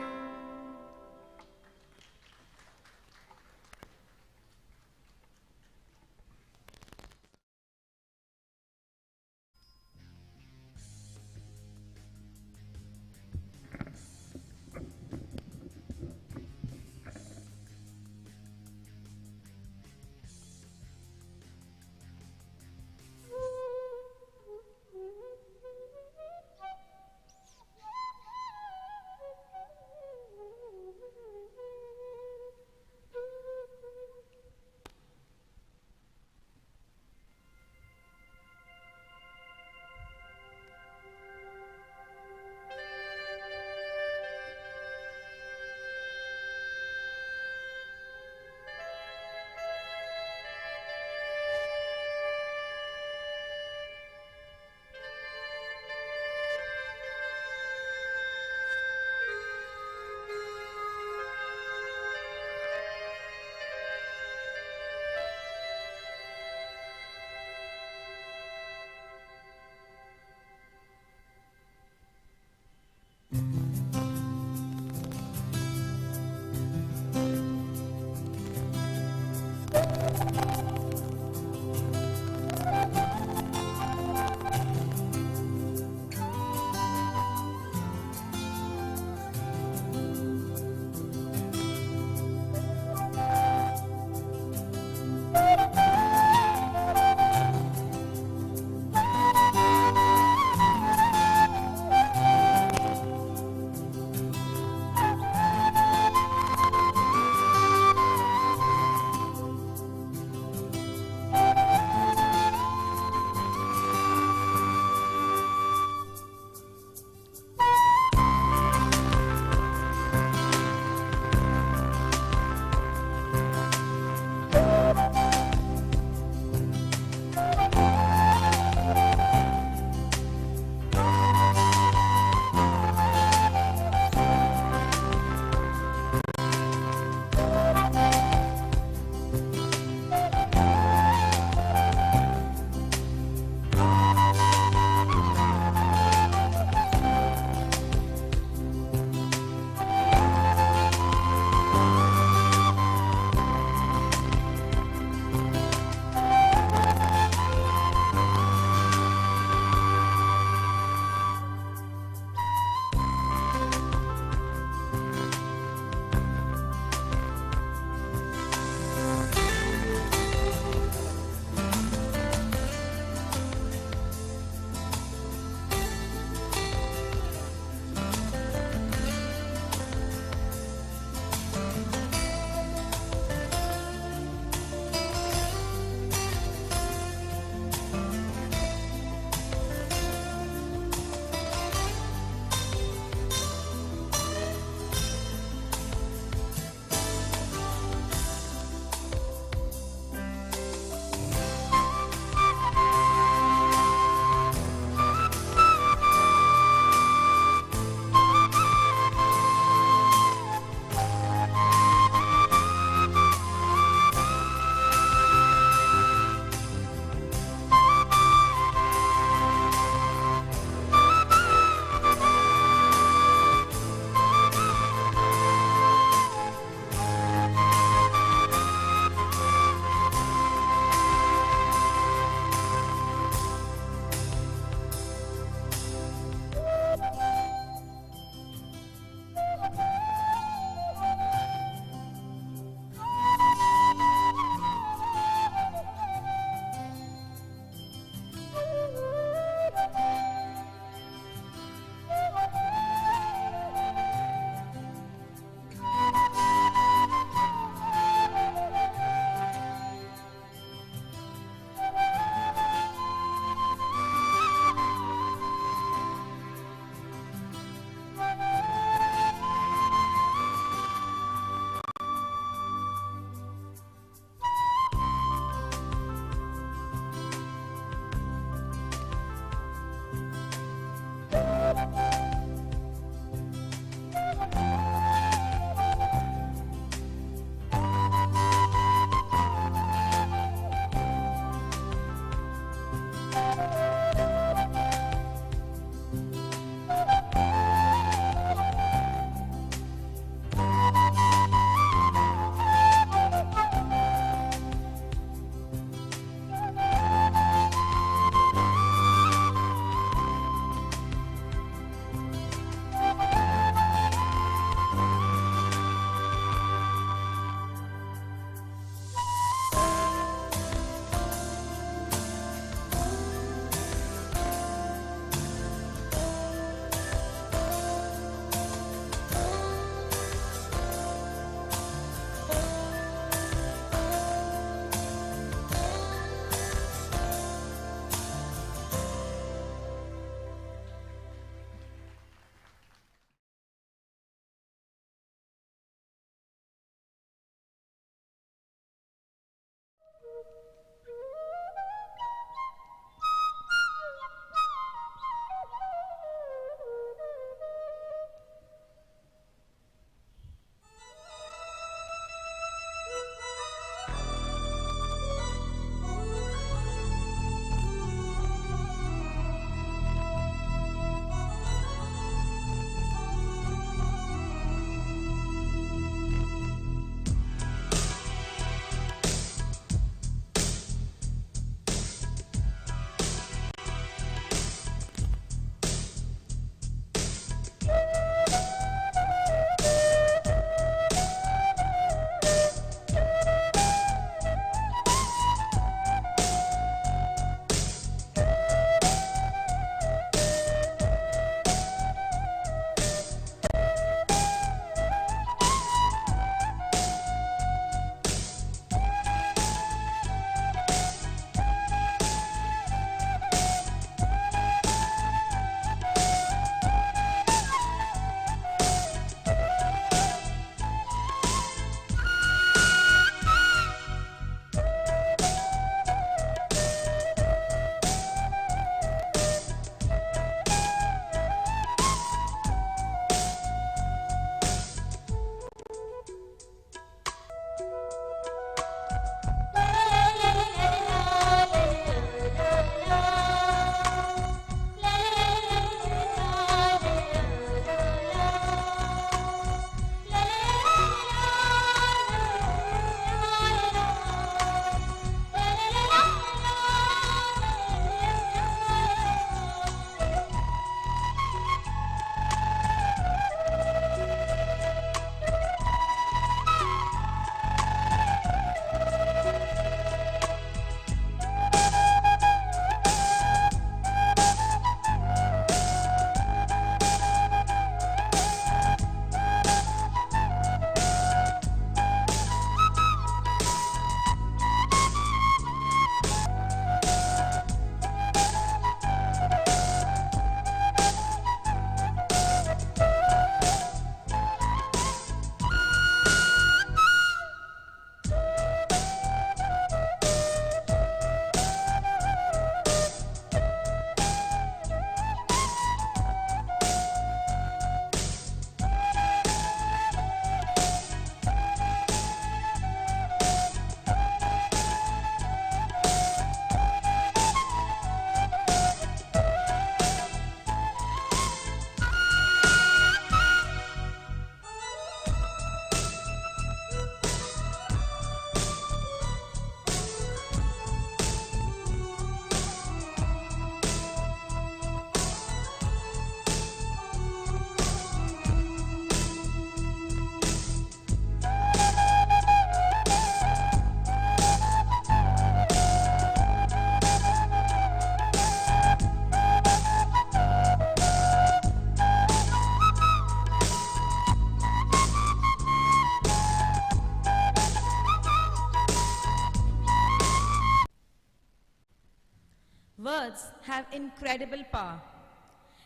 S1: Words have incredible power.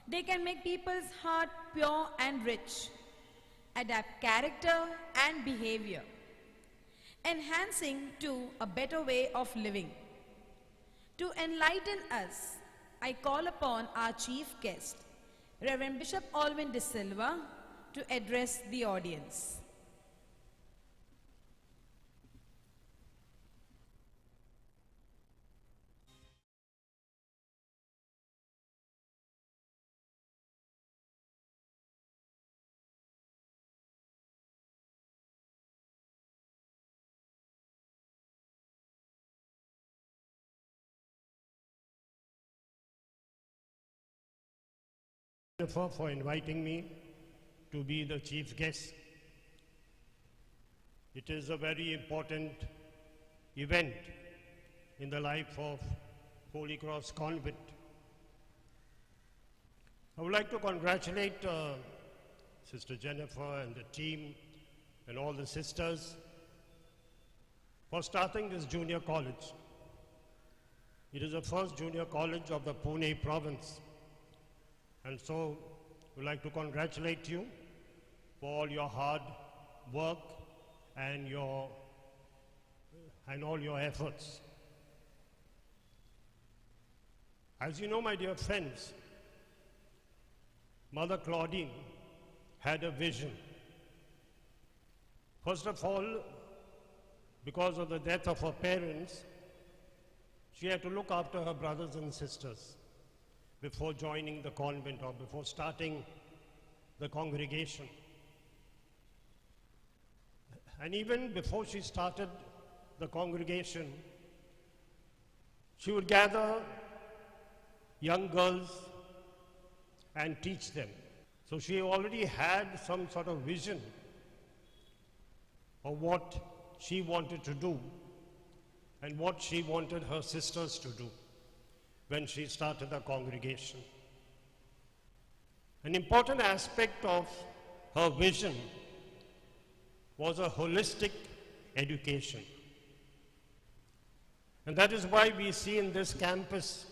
S1: They can make people's heart pure and rich, adapt character and behavior, enhancing to a better way of living. To enlighten us, I call upon our chief guest, Reverend Bishop Alvin De Silva, to address the audience.
S9: Jennifer for inviting me to be the chief guest. It is a very important event in the life of Holy Cross Convent. I would like to congratulate Sister Jennifer and the team and all the sisters for starting this junior college. It is the first junior college of the Pune province. And so we'd like to congratulate you for all your hard work and all your efforts. As you know, my dear friends, Mother Claudine had a vision. First of all, because of the death of her parents, she had to look after her brothers and sisters before joining the convent or before starting the congregation. And even before she started the congregation, she would gather young girls and teach them. So she already had some sort of vision of what she wanted to do and what she wanted her sisters to do when she started the congregation. An important aspect of her vision was a holistic education. And that is why we see in this campus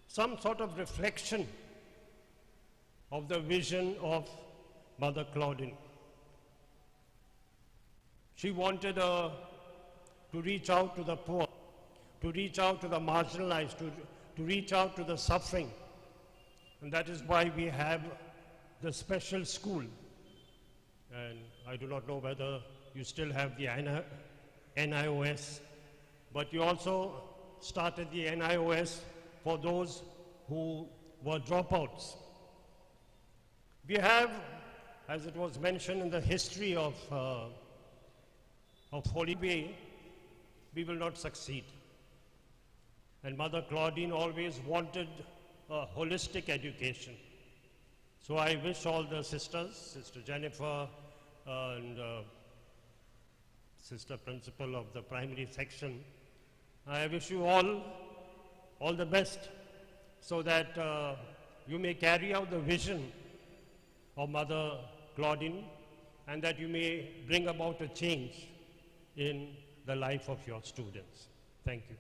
S9: some sort of reflection of the vision of Mother Claudine. She wanted to reach out to the poor, to reach out to the marginalized, to reach out to the suffering. And that is why we have the special school. And I do not know whether you still have the NIOS, but you also started the NIOS for those who were dropouts. We have, as it was mentioned in the history of Holy Way, we will not succeed. And Mother Claudine always wanted a holistic education. So I wish all the sisters, Sister Jennifer and Sister Principal of the primary section, I wish you all the best so that you may carry out the vision of Mother Claudine and that you may bring about a change in the life of your students. Thank you.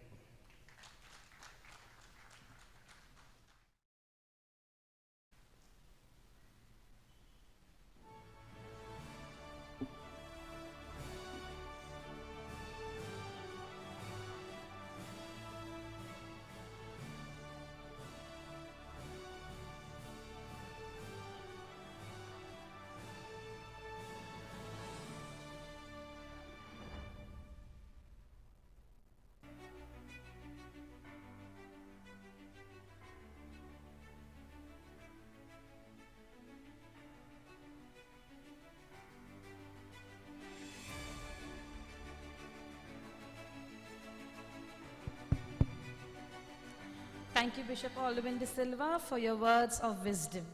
S1: Thank you, Bishop Alvin De Silva, for your words of wisdom.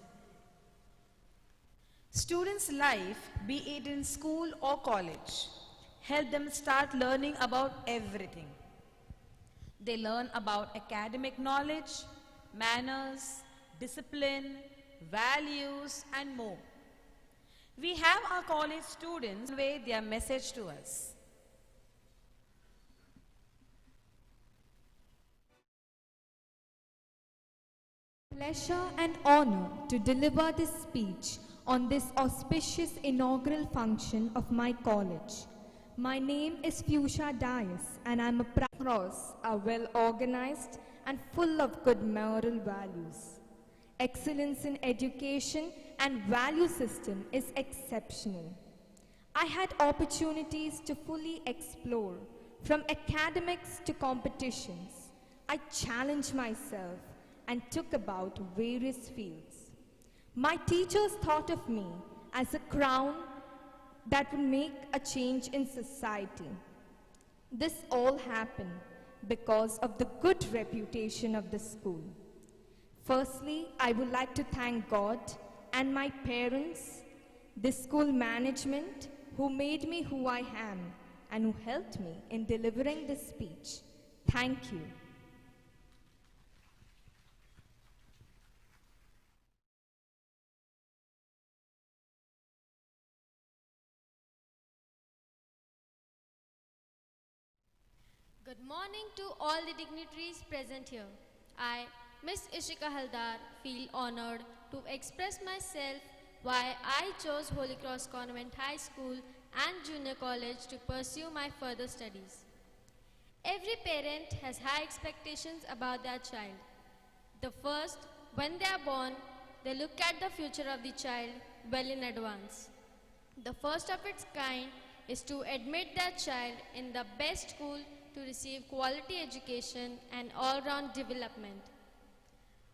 S1: Students' life, be it in school or college, help them start learning about everything. They learn about academic knowledge, manners, discipline, values, and more. We have our college students convey their message to us.
S4: Pleasure and honor to deliver this speech on this auspicious inaugural function of my college. My name is Fuchsia Dias and I'm a cross are well organized and full of good moral values. Excellence in education and value system is exceptional. I had opportunities to fully explore from academics to competitions. I challenged myself and took about various fields. My teachers thought of me as a crown that would make a change in society. This all happened because of the good reputation of the school. Firstly, I would like to thank God and my parents, the school management who made me who I am and who helped me in delivering this speech. Thank you.
S5: Good morning to all the dignitaries present here. I, Miss Ishika Haldar, feel honored to express myself why I chose Holy Cross Convent High School and Junior College to pursue my further studies. Every parent has high expectations about their child. The first, when they are born, they look at the future of the child well in advance. The first of its kind is to admit their child in the best school to receive quality education and all-round development.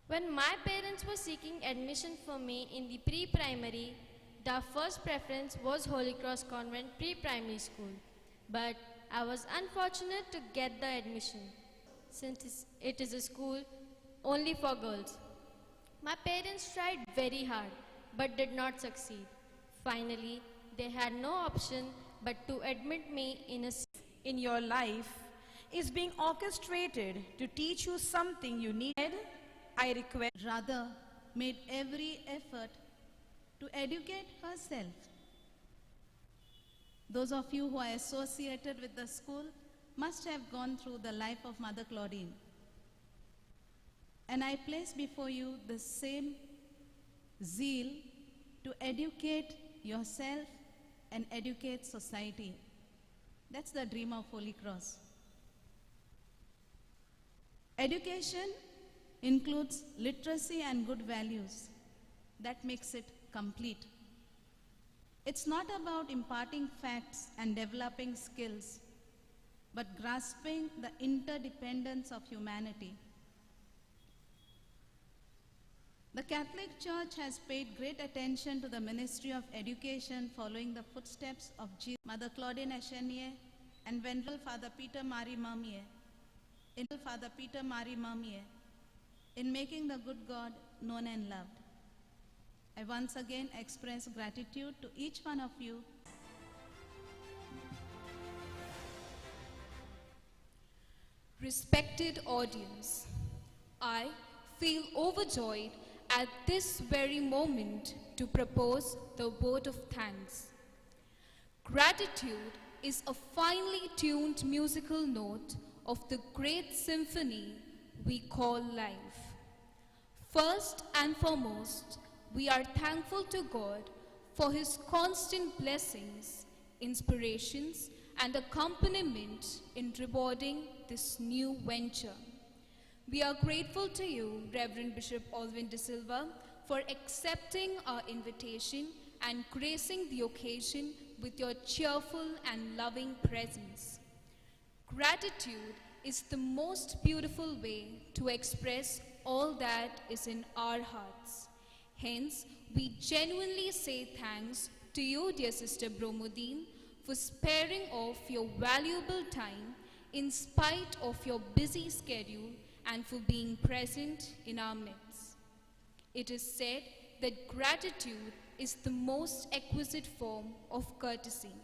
S5: When my parents were seeking admission for me in the pre-primary, their first preference was Holy Cross Convent Pre-Primary School. But I was unfortunate to get the admission, since it is a school only for girls. My parents tried very hard, but did not succeed. Finally, they had no option but to admit me
S1: in your life is being orchestrated to teach you something you need. I request
S2: Rather, made every effort to educate herself. Those of you who are associated with the school must have gone through the life of Mother Claudine. And I place before you the same zeal to educate yourself and educate society. That's the dream of Holy Cross. Education includes literacy and good values. That makes it complete. It's not about imparting facts and developing skills, but grasping the interdependence of humanity. The Catholic Church has paid great attention to the ministry of education following the footsteps of Jesus, Mother Claudine Echenier, and Venerable Father Peter Marie Mermier, in making the good God known and loved. I once again express gratitude to each one of you.
S10: Respected audience, I feel overjoyed at this very moment to propose the vote of thanks. Gratitude is a finely tuned musical note of the great symphony we call life. First and foremost, we are thankful to God for His constant blessings, inspirations, and accompaniment in rewarding this new venture. We are grateful to you, Reverend Bishop Alvin De Silva, for accepting our invitation and gracing the occasion with your cheerful and loving presence. Gratitude is the most beautiful way to express all that is in our hearts. Hence, we genuinely say thanks to you, dear Sister Bromodine, for sparing off your valuable time in spite of your busy schedule and for being present in our midst. It is said that gratitude is the most exquisite form of courtesy.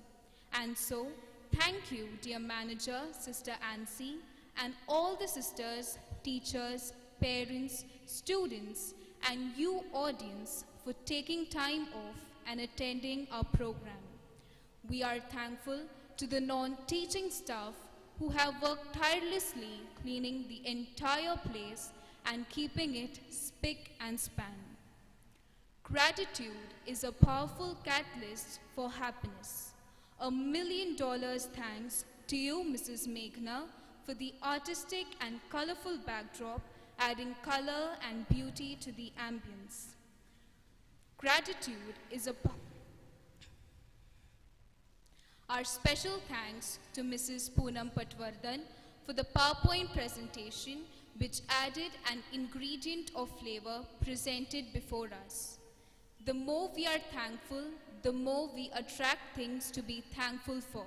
S10: And so, thank you, dear manager, Sister Ansi, and all the sisters, teachers, parents, students, and you audience for taking time off and attending our program. We are thankful to the non-teaching staff who have worked tirelessly cleaning the entire place and keeping it spick and span. Gratitude is a powerful catalyst for happiness. $1,000,000 thanks to you, Mrs. Meghna, for the artistic and colorful backdrop, adding color and beauty to the ambience. Gratitude is Our special thanks to Mrs. Poonam Patwardhan for the PowerPoint presentation, which added an ingredient of flavor presented before us. The more we are thankful, the more we attract things to be thankful for.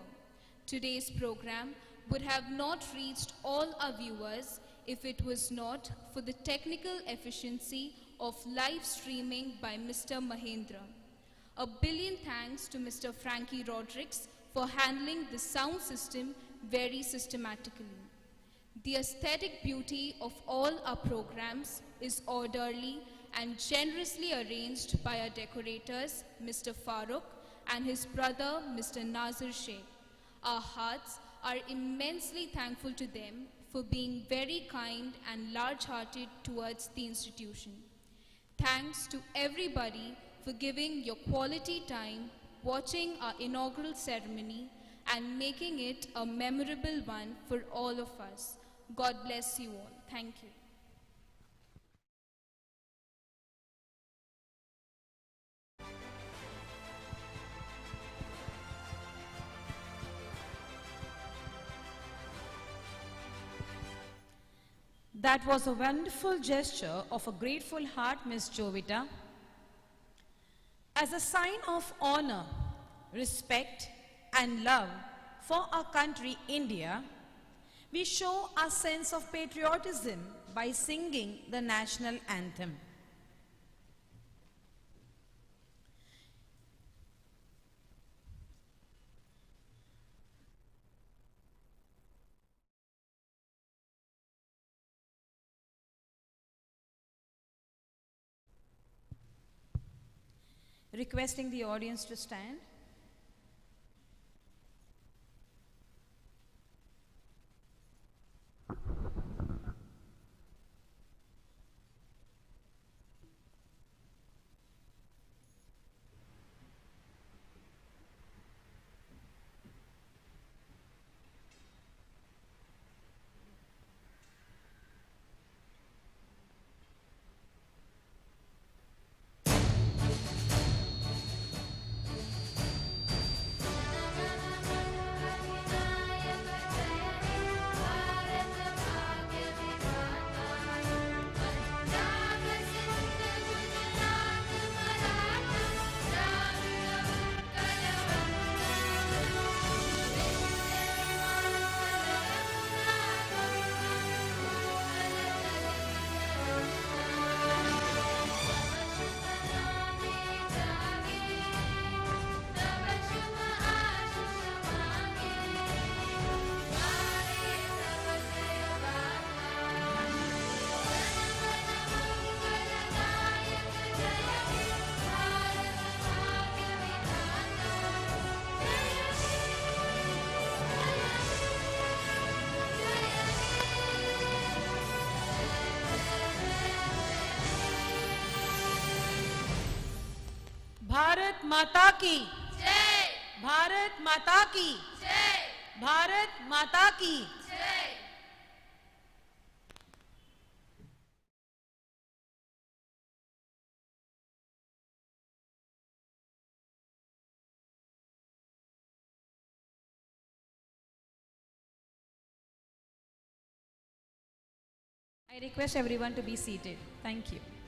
S10: Today's program would have not reached all our viewers if it was not for the technical efficiency of live streaming by Mr. Mahendra. A billion thanks to Mr. Frankie Rodrigues for handling the sound system very systematically. The aesthetic beauty of all our programs is orderly and generously arranged by our decorators, Mr. Farooq and his brother, Mr. Nazir Sheikh. Our hearts are immensely thankful to them for being very kind and large-hearted towards the institution. Thanks to everybody for giving your quality time, watching our inaugural ceremony, and making it a memorable one for all of us. God bless you all. Thank you.
S1: That was a wonderful gesture of a grateful heart, Ms. Jovita. As a sign of honor, respect, and love for our country, India, we show our sense of patriotism by singing the national anthem. Requesting the audience to stand. Bharat माता की जय। भारत माता की जय। भारत माता की जय। I request everyone to be seated. Thank you.